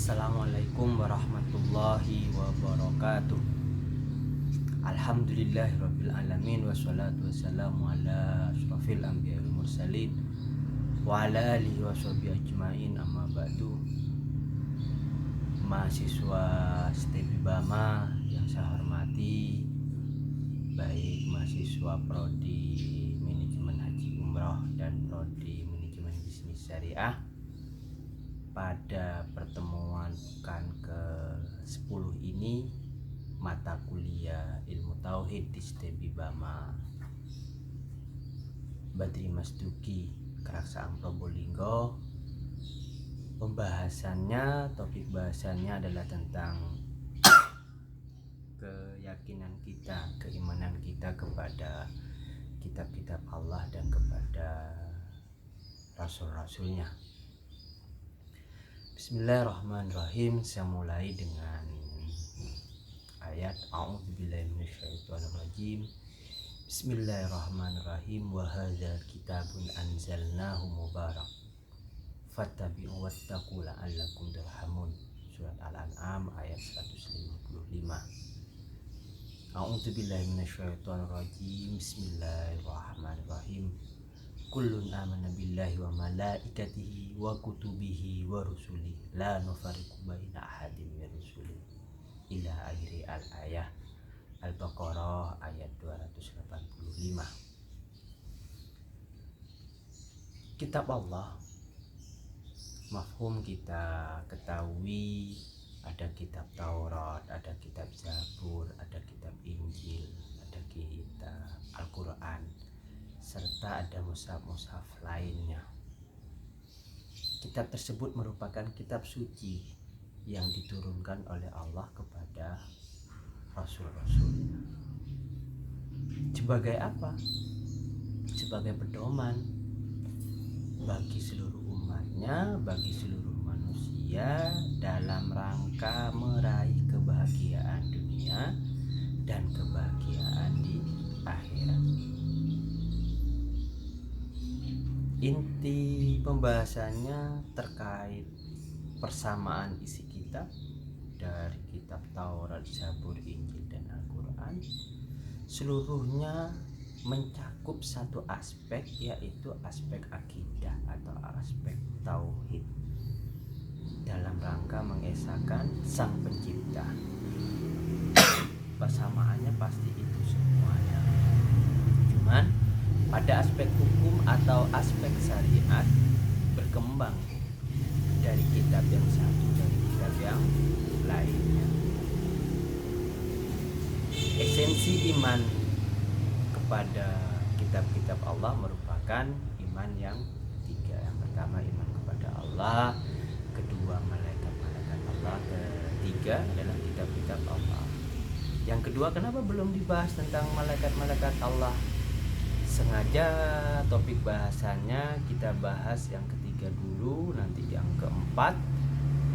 Assalamualaikum warahmatullahi wabarakatuh. Alhamdulillahirabbil alamin wassalatu wassalamu ala asyrofil anbiya'i wal mursalin wa ala alihi washabihi ajmain, amma ba'du. Mahasiswa STEB Bama yang saya hormati, baik mahasiswa prodi manajemen haji umroh dan prodi manajemen bisnis syariah, pada pertemuan pekan ke-10 ini mata kuliah ilmu tauhid di STEB Bama Badri Masduki Keraksaan Probolinggo. Topik bahasannya adalah tentang keyakinan kita, keimanan kita kepada kitab-kitab Allah dan kepada rasul-rasulnya. Bismillahirrahmanirrahim. Saya mulai dengan ayat A'udzubillahi minasyaitonirrajim. Bismillahirrahmanirrahim. Wa hadzal kitabun anzalnahu mubarak fattabi'u wattaqu la'allakum turhamun. Surat Al-An'am ayat 155. A'udzubillahi minasyaitonirrajim. Bismillahirrahmanirrahim. Kullun amana billahi wa malaikatihi wa kutubihi wa rusulihi la nufarriqu baina ahadin min rusulihi ila akhiri al-ayah. Al-Baqarah ayat 285. Kitab Allah, mafhum kita ketahui, ada kitab Taurat, ada kitab Zabur, ada kitab Injil, ada kitab Al-Quran, serta ada mushaf-mushaf lainnya. Kitab tersebut merupakan kitab suci yang diturunkan oleh Allah kepada rasul-rasulnya. Sebagai apa? Sebagai pedoman bagi seluruh umatnya, bagi seluruh manusia dalam rangka meraih kebahagiaan dunia dan kebahagiaan di akhirat. Inti pembahasannya terkait persamaan isi kitab dari kitab Taurat, Zabur, Injil, dan Al-Quran. Seluruhnya mencakup satu aspek, yaitu aspek akidah atau aspek tauhid, dalam rangka mengesahkan Sang Pencipta. Persamaannya pasti itu semuanya. Cuman pada aspek hukum atau aspek syariat berkembang dari kitab yang satu dari kitab yang lainnya. Esensi iman kepada kitab-kitab Allah merupakan iman yang tiga. Yang pertama iman kepada Allah, kedua malaikat-malaikat Allah, ketiga adalah kitab-kitab Allah. Yang kedua, kenapa belum dibahas tentang malaikat-malaikat Allah? Sengaja topik bahasannya kita bahas yang ketiga dulu, nanti yang keempat.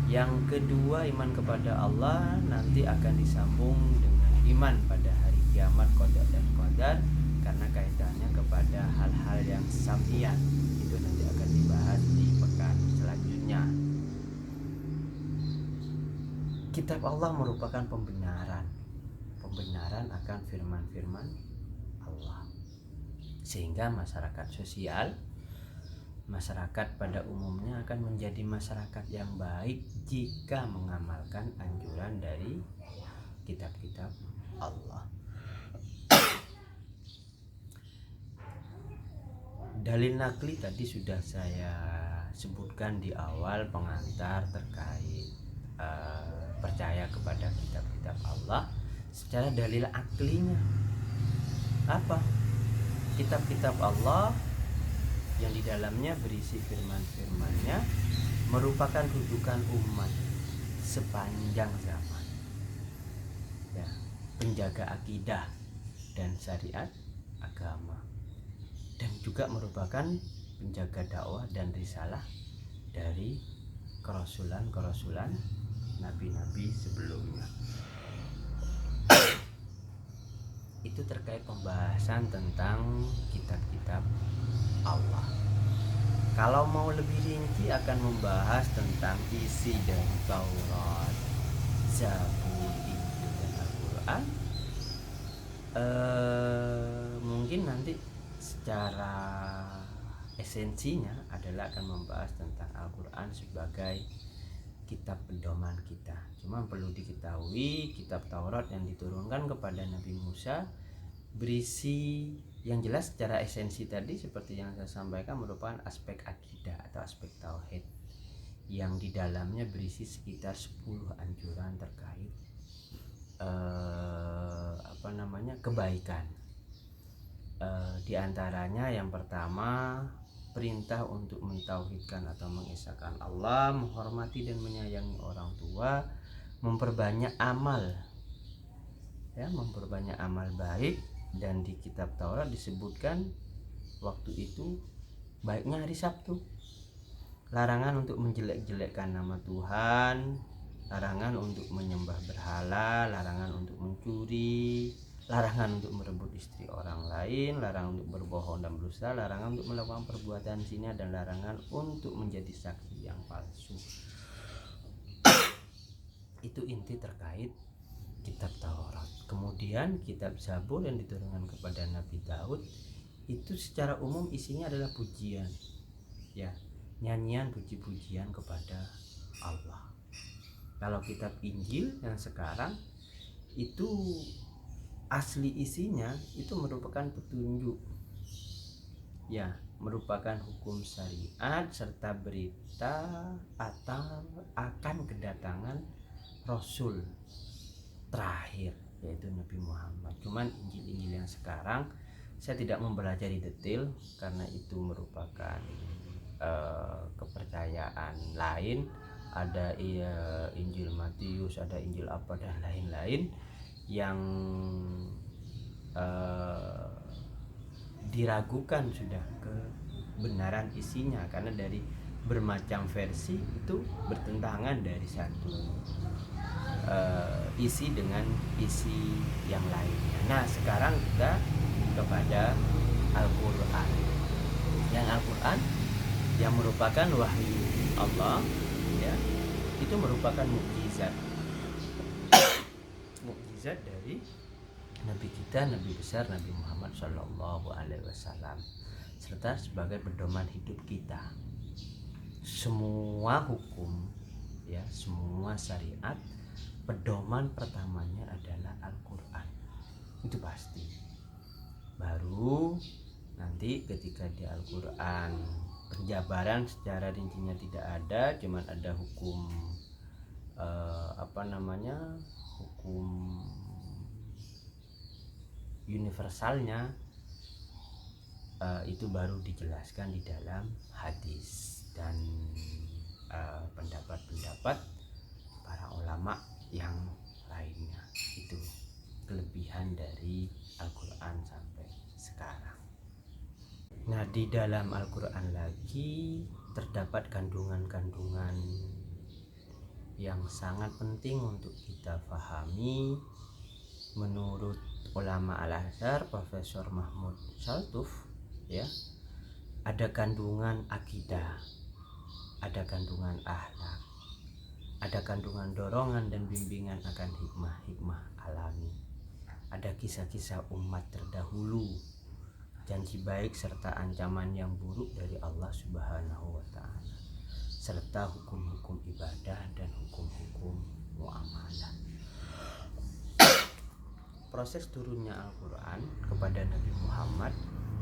Yang kedua iman kepada Allah nanti akan disambung dengan iman pada hari kiamat, qada dan qadar, karena kaitannya kepada hal-hal yang sam'ian. Itu nanti akan dibahas di pekan selanjutnya. Kitab Allah merupakan pembenaran akan firman-firman Allah, sehingga masyarakat sosial, masyarakat pada umumnya akan menjadi masyarakat yang baik jika mengamalkan anjuran dari kitab-kitab Allah. Dalil nakli tadi sudah saya sebutkan di awal pengantar terkait percaya kepada kitab-kitab Allah. Secara dalil aklinya apa? Kitab-kitab Allah yang di dalamnya berisi firman-firmannya merupakan rujukan umat sepanjang zaman, ya, penjaga akidah dan syariat agama, dan juga merupakan penjaga dakwah dan risalah dari kerasulan nabi-nabi sebelumnya. Itu terkait pembahasan tentang kitab-kitab Allah. Kalau mau lebih rinci akan membahas tentang isi dari Taurat, Zabur, Injil dan Al-Quran, mungkin nanti secara esensinya adalah akan membahas tentang Al-Quran sebagai kitab pedoman kita. Cuma perlu diketahui kitab Taurat yang diturunkan kepada Nabi Musa berisi yang jelas secara esensi tadi seperti yang saya sampaikan merupakan aspek akidah atau aspek tauhid yang di dalamnya berisi sekitar 10 anjuran terkait kebaikan. Di antaranya yang pertama perintah untuk mentauhidkan atau mengesahkan Allah, menghormati dan menyayangi orang tua, memperbanyak amal, ya, memperbanyak amal baik. Dan di kitab Taurat disebutkan waktu itu baiknya hari Sabtu. Larangan untuk menjelek-jelekkan nama Tuhan, larangan untuk menyembah berhala, larangan untuk mencuri, larangan untuk merebut istri orang lain, larangan untuk berbohong dan berdusta, larangan untuk melakukan perbuatan zina, dan larangan untuk menjadi saksi yang palsu. Itu inti terkait kitab Taurat. Kemudian kitab Zabur yang diturunkan kepada Nabi Daud itu secara umum isinya adalah pujian, ya, nyanyian puji-pujian kepada Allah. Kalau kitab Injil yang sekarang itu asli isinya itu merupakan petunjuk, ya, merupakan hukum syariat serta berita akan kedatangan Rasul terakhir yaitu Nabi Muhammad. Cuman Injil-Injil yang sekarang saya tidak mempelajari detail karena itu merupakan kepercayaan lain. Ada Injil Matius, ada Injil apa dan lain-lain yang diragukan sudah kebenaran isinya karena dari bermacam versi itu bertentangan dari satu isi dengan isi yang lainnya. Nah, sekarang kita kepada Al-Quran. Yang Al-Quran yang merupakan wahyu Allah, ya, itu merupakan mukjizat. Mukjizat dari Nabi kita, Nabi besar Nabi Muhammad SAW, serta sebagai pedoman hidup kita. Semua hukum, ya, semua syariat, pedoman pertamanya adalah Al-Quran. Itu pasti. Baru nanti ketika di Al-Quran penjabaran secara rincinya tidak ada, cuman ada hukum hukum universalnya, itu baru dijelaskan di dalam hadis dan pendapat-pendapat para ulama yang lainnya. Itu kelebihan dari Al-Quran sampai sekarang. Nah, di dalam Al-Quran lagi terdapat kandungan-kandungan yang sangat penting untuk kita pahami. Menurut ulama Al-Azhar, Profesor Mahmud Shaltuf, ya, ada kandungan akidah, ada kandungan akhlak, ada kandungan dorongan dan bimbingan akan hikmah-hikmah alami, ada kisah-kisah umat terdahulu, janji baik serta ancaman yang buruk dari Allah Subhanahu wa Ta'ala, serta hukum-hukum ibadah dan hukum-hukum muamalah. Proses turunnya Al-Quran kepada Nabi Muhammad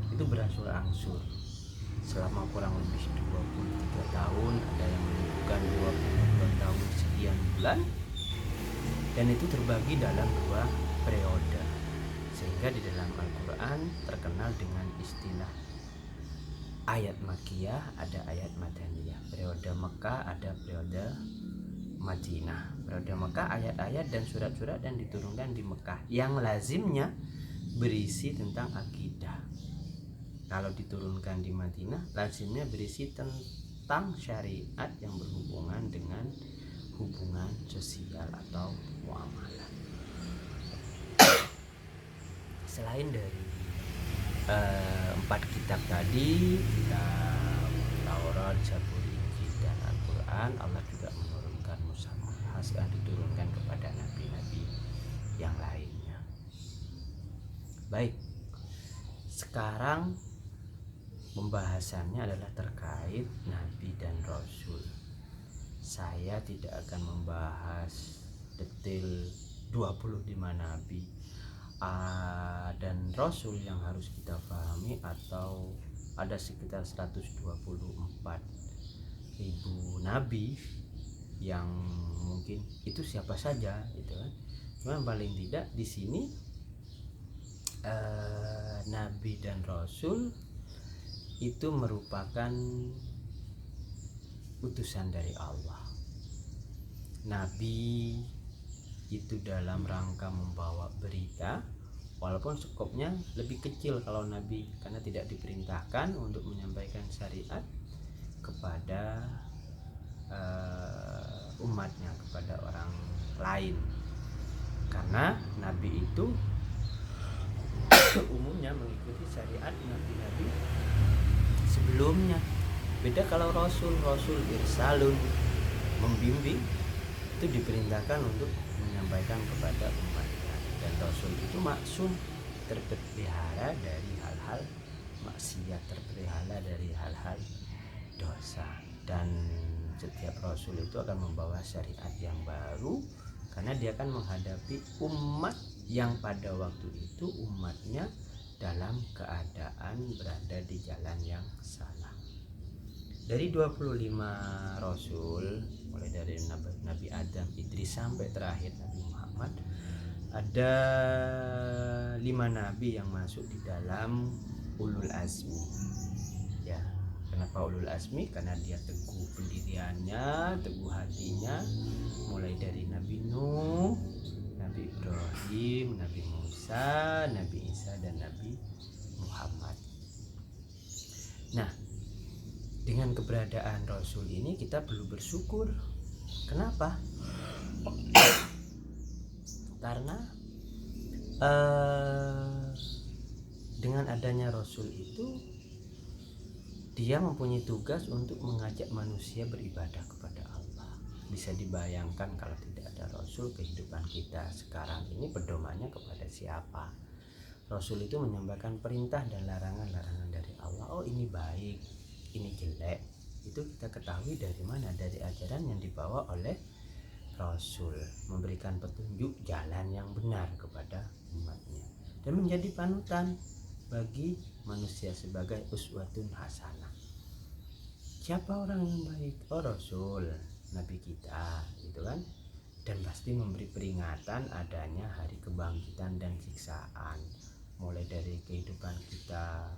itu berangsur-angsur selama kurang lebih 23 tahun, ada yang menunjukkan 22 tahun sekian bulan, dan itu terbagi dalam 2 periode, sehingga di dalam Al-Quran terkenal dengan istilah ayat Makkiyah, ada ayat Madaniyah. Periode Mekah ada periode Madinah. Periode Mekah ayat-ayat dan surat-surat yang diturunkan di Mekah yang lazimnya berisi tentang akidah. Kalau diturunkan di Madinah, lazimnya berisi tentang syariat yang berhubungan dengan hubungan sosial atau muamalah. Selain dari 4 kitab tadi, kitab Taurat, Zabur, Injil dan Al-Quran, Allah juga menurunkan mushaf yang diturunkan kepada nabi-nabi yang lainnya. Baik, sekarang pembahasannya adalah terkait nabi dan rasul. Saya tidak akan membahas detail 25 nabi dan rasul yang harus kita pahami, atau ada sekitar 124.000 nabi yang mungkin itu siapa saja gitu kan. Cuma paling tidak di sini nabi dan rasul itu merupakan utusan dari Allah. Nabi itu dalam rangka membawa berita, walaupun skopnya lebih kecil kalau nabi, karena tidak diperintahkan untuk menyampaikan syariat kepada umatnya, kepada orang lain, karena nabi itu umumnya mengikuti syariat nabi-nabi sebelumnya. Beda kalau rasul irsalun, membimbing, itu diperintahkan untuk menyampaikan kepada umatnya. Dan rasul itu maksum, terpelihara dari hal-hal maksiat, terpelihara dari hal-hal dosa. Dan setiap rasul itu akan membawa syariat yang baru, karena dia akan menghadapi umat yang pada waktu itu umatnya dalam keadaan berada di jalan yang salah. Dari 25 rasul, mulai dari Nabi Adam, Idris sampai terakhir Nabi Muhammad, ada 5 nabi yang masuk di dalam ulul azmi. Ya, kenapa ulul azmi? Karena dia teguh pendiriannya, teguh hatinya, mulai dari Nabi Nuh, Nabi Ibrahim, Nabi Musa, Nabi Isa, dan Nabi Muhammad. Nah, dengan keberadaan Rasul ini kita perlu bersyukur. Kenapa? Karena dengan adanya Rasul itu, dia mempunyai tugas untuk mengajak manusia beribadah kepada Allah. Bisa dibayangkan kalau tidak ada Rasul, kehidupan kita sekarang ini pedomannya kepada siapa? Rasul itu menyampaikan perintah dan larangan-larangan dari Allah. Oh, ini baik, ini jelek. Itu kita ketahui dari mana? Dari ajaran yang dibawa oleh Rasul, memberikan petunjuk jalan yang benar kepada umatnya dan menjadi panutan bagi manusia sebagai uswatun hasanah. Siapa orang yang baik? Oh, Rasul, Nabi kita, gitu kan. Dan pasti memberi peringatan adanya hari kebangkitan dan siksaan, mulai dari kehidupan kita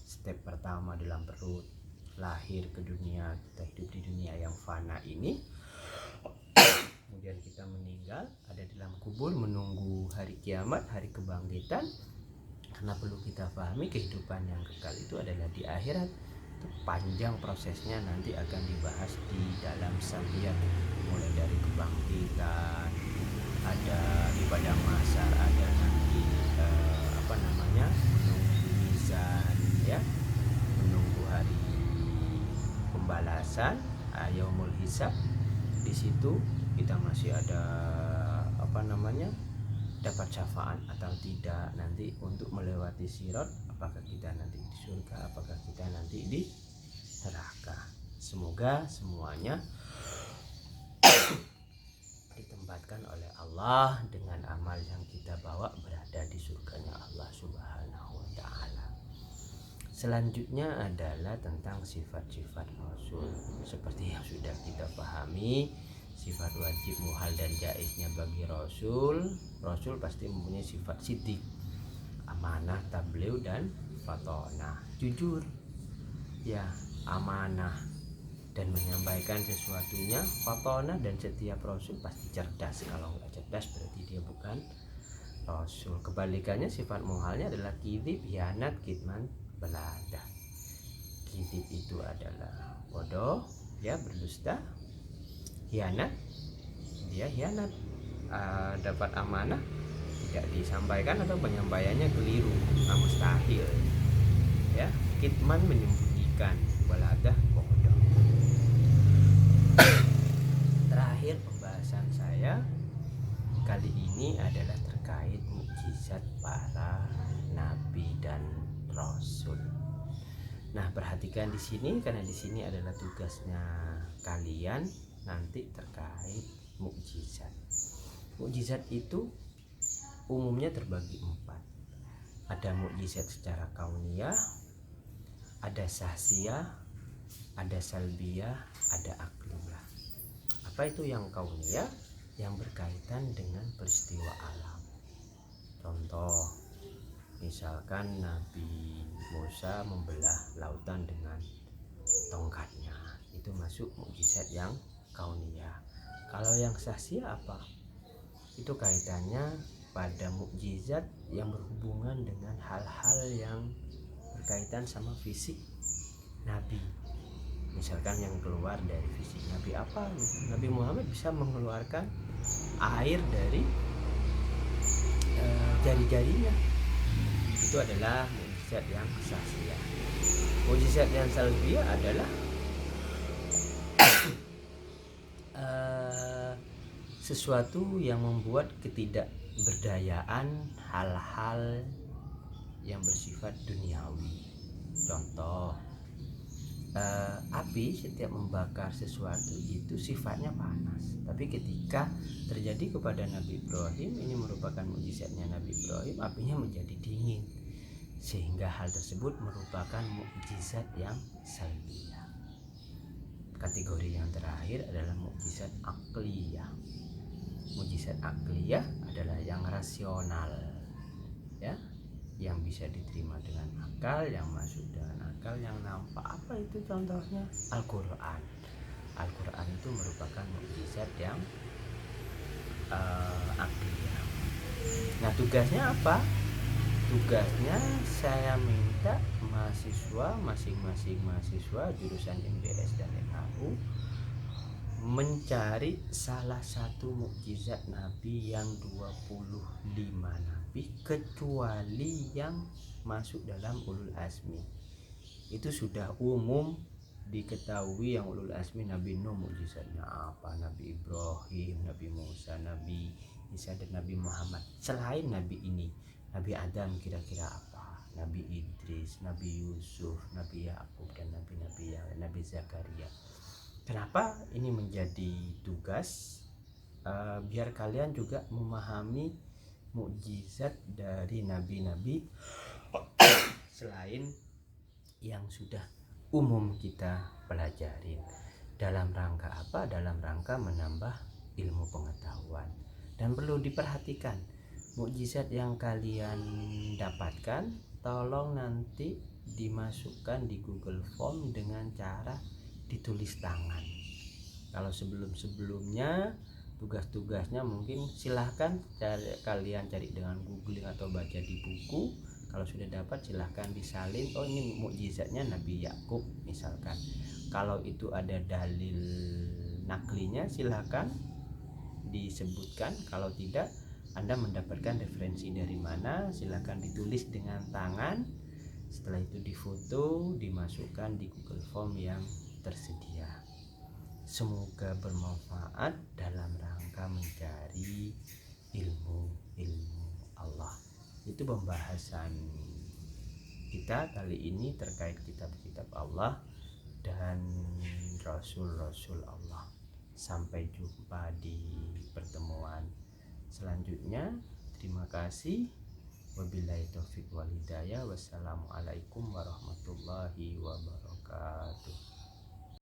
step pertama dalam perut, lahir ke dunia, kita hidup di dunia yang fana ini, kemudian kita meninggal, ada di dalam kubur menunggu hari kiamat, hari kebangkitan. Karena perlu kita pahami, kehidupan yang kekal itu adalah di akhirat. Itu panjang prosesnya, nanti akan dibahas di dalam Samiyat, mulai dari kebangkitan, ada di padang mahsyar, ada nanti menunggu mizan, ya, menunggu hari pembalasan, yaumul hisab. Di situ kita masih ada dapat syafaat atau tidak nanti untuk melewati sirat, apakah kita nanti di surga, apakah kita nanti di neraka. Semoga semuanya ditempatkan oleh Allah dengan amal yang kita bawa berada di surganya Allah Subhanahu wa ta'ala. Selanjutnya adalah tentang sifat-sifat Rasul. Seperti yang sudah kita pahami, sifat wajib, muhal, dan jaiznya bagi Rasul. Rasul pasti mempunyai sifat sidik, amanah, tabligh, dan fatonah, jujur, ya, amanah, dan menyampaikan sesuatunya, fatonah. Dan setiap Rasul pasti cerdas. Kalau nggak cerdas berarti dia bukan Rasul. Kebalikannya, sifat muhalnya adalah kidib, hianat, kitman, belada. Kidib itu adalah bodoh, ya, berdusta. Hianat, dia hianat, dapat amanah tidak disampaikan atau penyampaiannya keliru, mustahil, ya. Kitman, menyembunyikan, baladah, bodoh. mukjizat para nabi dan rasul. Nah, perhatikan di sini karena di sini adalah tugasnya kalian nanti terkait mukjizat. Mukjizat itu umumnya terbagi 4. Ada mukjizat secara kauniyah, ada sahsiyah, ada salbiyah, ada akliyah. Apa itu yang kauniyah? Yang berkaitan dengan peristiwa alam. Contoh, misalkan Nabi Musa membelah lautan dengan tongkatnya, itu masuk mukjizat yang kauniyah. Kalau yang sahsiyah apa? Itu kaitannya pada mukjizat yang berhubungan dengan hal-hal yang berkaitan sama fisik Nabi. Misalkan yang keluar dari fisik Nabi apa? Nabi Muhammad bisa mengeluarkan air dari jari-jarinya. Itu adalah mukjizat yang sahsiyah. Mukjizat yang salbiyah adalah sesuatu yang membuat ketidakberdayaan hal-hal yang bersifat duniawi. Contoh, api setiap membakar sesuatu itu sifatnya panas, tapi ketika terjadi kepada Nabi Ibrahim, ini merupakan mukjizatnya Nabi Ibrahim, apinya menjadi dingin, sehingga hal tersebut merupakan mukjizat yang salbiyah. Kategori yang terakhir adalah mukjizat akliyah. Mukjizat akliyah adalah yang rasional, ya, yang bisa diterima dengan akal, yang masuk dengan akal, yang nampak. Apa itu contohnya? Al-Quran. Al-Quran itu merupakan mukjizat yang akliyah. Nah, tugasnya apa? Tugasnya saya minta mahasiswa, masing-masing mahasiswa jurusan MBS dan MHU mencari salah satu mukjizat Nabi yang 25 Nabi kecuali yang masuk dalam ulul azmi. Itu sudah umum diketahui yang ulul azmi. Nabi Nuh mukjizatnya apa, Nabi Ibrahim, Nabi Musa, Nabi Isa dan Nabi Muhammad. Selain Nabi ini, Nabi Adam kira-kira apa? Nabi Idris, Nabi Yusuf, Nabi Yakub dan Nabi-Nabi yang Nabi Zakaria. Kenapa ini menjadi tugas? Biar kalian juga memahami mukjizat dari nabi-nabi selain yang sudah umum kita pelajarin. Dalam rangka apa? Dalam rangka menambah ilmu pengetahuan. Dan perlu diperhatikan, mukjizat yang kalian dapatkan tolong nanti dimasukkan di Google Form dengan cara ditulis tangan. Kalau sebelum-sebelumnya tugas-tugasnya mungkin silahkan kalian cari dengan googling atau baca di buku. Kalau sudah dapat silahkan disalin, oh ini mukjizatnya Nabi Yakub misalkan. Kalau itu ada dalil naklinya silahkan disebutkan. Kalau tidak, Anda mendapatkan referensi dari mana, silahkan ditulis dengan tangan. Setelah itu difoto, dimasukkan di Google Form yang tersedia. Semoga bermanfaat dalam rangka mencari ilmu Allah. Itu pembahasan kita kali ini terkait kitab-kitab Allah dan Rasul-Rasul Allah. Sampai jumpa di pertemuan selanjutnya. Terima kasih. Wabillahi taufiq wal hidayah. Wassalamualaikum warahmatullahi wabarakatuh.